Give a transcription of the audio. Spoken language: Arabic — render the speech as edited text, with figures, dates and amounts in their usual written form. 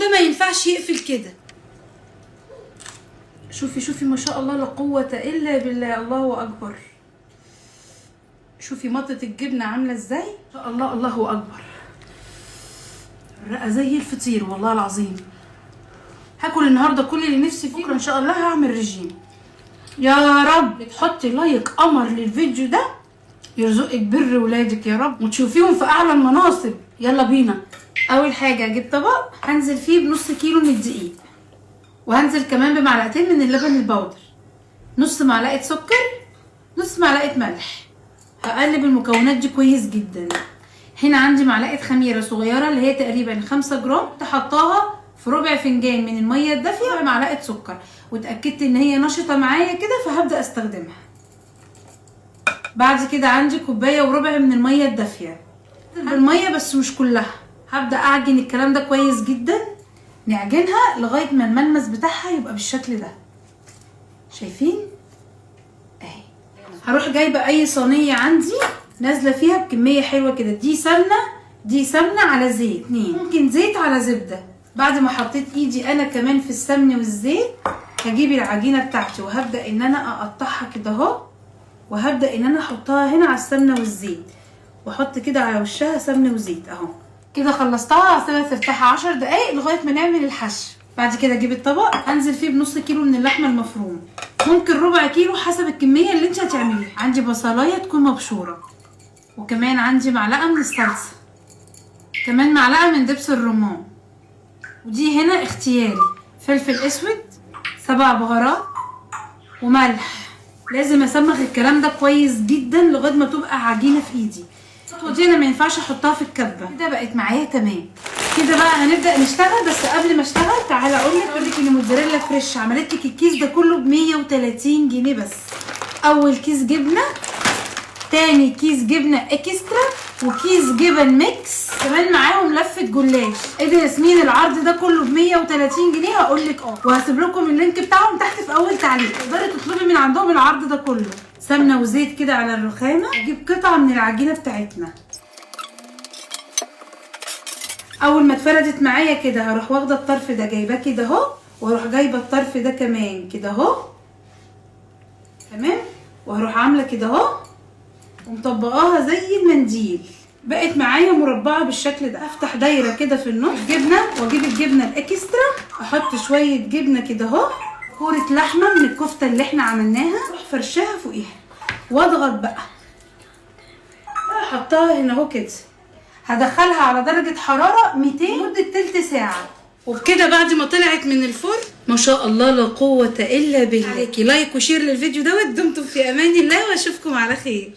ده ما ينفعش يقفل كده. شوفي ما شاء الله لا قوة الا بالله، الله اكبر. شوفي مطة الجبنة عاملة ازاي، ما شاء الله، الله اكبر. الرقة زي الفطير والله العظيم. هاكل النهارده كل اللي نفسي فيه، بكره ان شاء الله هعمل رجيم. يا رب تحطي لايك قمر للفيديو ده، يرزقك بر ولادك يا رب وتشوفيهم في اعلى المناصب. يلا بينا. اول حاجه اجيب طبق هنزل فيه بنص كيلو من الدقيق، وهنزل كمان بمعلقتين من اللبن البودر، نص معلقه سكر، نص معلقه ملح. هقلب المكونات دي كويس جدا. هنا عندي معلقه خميره صغيره اللي هي تقريبا 5 جرام، تحطها في ربع فنجان من الميه الدافيه ومعلقه سكر، واتاكدت ان هي نشطه معايا كده فهبدا استخدمها. بعد كده عندي كوبايه وربع من الميه الدافيه، بالميه بس مش كلها. هبدا اعجن الكلام ده كويس جدا، نعجنها لغايه ما الملمس بتاعها يبقى بالشكل ده. شايفين اهي. هروح جايبه اي صينيه عندي نازله فيها بكميه حلوه كده. دي سمنه على زيت، ممكن زيت على زبده. بعد ما حطيت ايدي انا كمان في السمن والزيت، هجيب العجينه بتاعتي وهبدا ان انا اقطعها كده اهو، وهبدا ان انا احطها هنا على السمنه والزيت، واحط كده على وشها سمنه وزيت اهو. كده خلصتها، هسيبها ترتاح 10 دقايق لغايه ما نعمل الحشو. بعد كده اجيب الطبق هنزل فيه بنص كيلو من اللحمه المفرومه، ممكن ربع كيلو حسب الكميه اللي انت هتعمليها. عندي بصلايه تكون مبشوره، وكمان عندي معلقه من الصلصه، كمان معلقه من دبس الرمان، ودي هنا اختياري، فلفل اسود، 7 بهارات، وملح. لازم اسمخ الكلام ده كويس جدا لغايه ما تبقى عجينه في ايدي. الخطوه دي انا ما ينفعش احطها في الكبه. كده بقت معايا تمام. كده بقى هنبدا نشتغل، بس قبل ما اشتغل تعالى اقول لك ان موتزاريلا فريش عملت لك الكيس ده كله ب 130 جنيه بس. اول كيس جبنه، تاني كيس جبنه اكسترا، وكيس جبن ميكس، كمان معاهم لفه جلاش. ايه ده يا ياسمين، العرض ده كله ب 130 جنيه؟ هقول لك وهسيب لكم اللينك بتاعهم تحت في اول تعليق، تقدري تطلبي من عندهم العرض ده كله. سمنه وزيت كده على الرخامه. اجيب قطعه من العجينه بتاعتنا. اول ما اتفردت معايا كده هروح واخده الطرف ده جايباه كده اهو، واروح جايبه الطرف ده كمان كده اهو، تمام، وهروح عامله كده اهو ومطبقاها زي المنديل. بقت معايا مربعه بالشكل ده. افتح دايره كده في النص جبنه، واجيب الجبنه الاكسترا، احط شويه جبنه كده اهو، كوره لحمه من الكفته اللي احنا عملناها، اروح فرشاها فوقيها واضغط بقى. احطها هنا اهو كده. هدخلها على درجه حراره 200 لمده تلت ساعه. وبكده بعد ما طلعت من الفرن ما شاء الله لا قوه الا بالله. عليكي لايك وشير للفيديو دوت. دمتم في امان الله واشوفكم على خير.